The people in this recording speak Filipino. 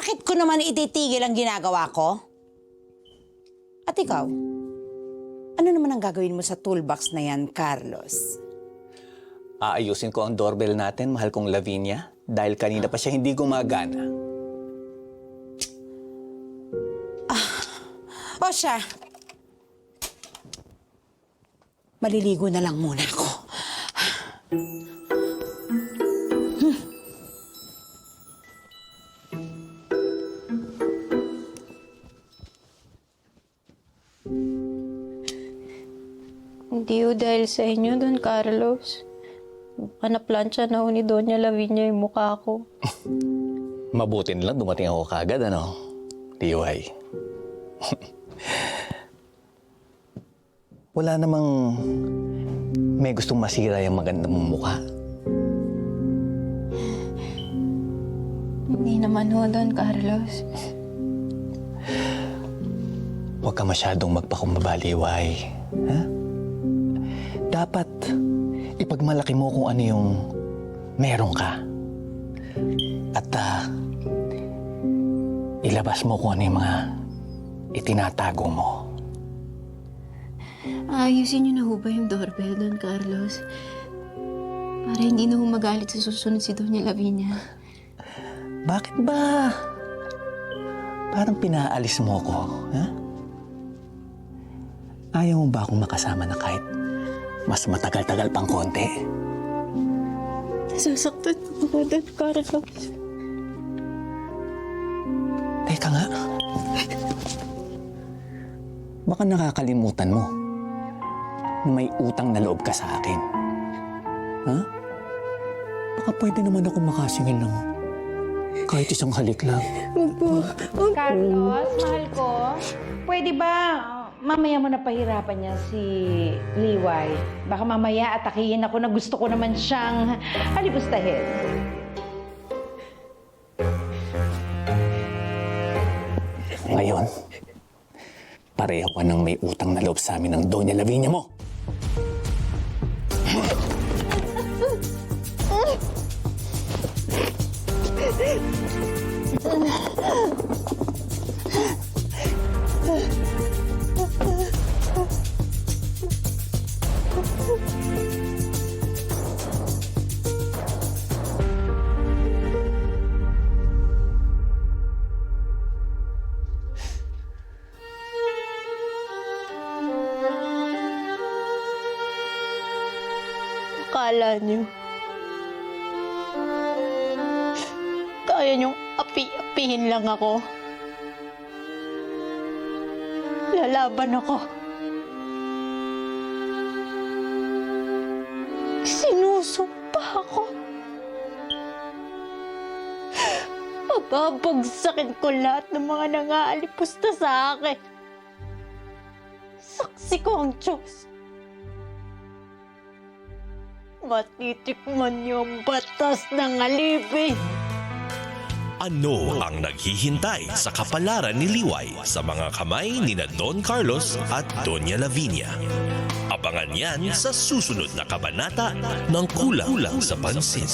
Bakit ko naman ititigil ang ginagawa ko? At ikaw, ano naman ang gagawin mo sa toolbox na yan, Carlos? Aayusin ko ang doorbell natin, mahal kong Lavinia, dahil kanina pa siya hindi gumagana. O siya, maliligo na lang muna ako. Hindi ho dahil sa inyo, Don Carlos. Naplansya na ho ni Doña Lavinia yung mukha ko. Mabuti na lang dumating ako kagad, ano? Liway. Wala namang may gustong masira yung maganda mong mukha. Hindi naman ho, Don Carlos. Huwag ka masyadong magpakumbaba, Liway. Ha? Dapat ipagmalaki mo kung ano yung meron ka. At ilabas mo kung ano yung mga itinatago mo. Ayusin niyo na ho ba yung doorbell, Don Carlos? Para hindi na ho magalit sa susunod si Doña Lavinia. Bakit ba? Parang pinaalis mo ko, ha? Ayaw mo ba akong makasama na kahit mas matagal-tagal pang konti? Nasasaktan ako, Don Carlos. Teka nga. Baka nakakalimutan mo na may utang na loob ka sa akin. Ha? Baka pwede naman ako makasingil ng kahit isang halik lang. Carlos, mahal ko, pwede ba mamaya mo na pahirapan niya si Liway? Baka mamaya atakihin ako na gusto ko naman siyang alibustahin. Ngayon, pareho ka nang may utang na loob sa amin ng Doña Lavinia mo. Akala niyo, kaya niyong api-apihin lang ako. Lalaban ako. Sinusumpa ako. Pababagsakin ko lahat ng mga nangaalipusta sa akin. Saksi ko ang Diyos. Matitikman niyo ang batas ng alipin. Ano ang naghihintay sa kapalaran ni Liway sa mga kamay ni na Don Carlos at Doña Lavinia? Abangan yan sa susunod na kabanata ng Kulang sa Pansin.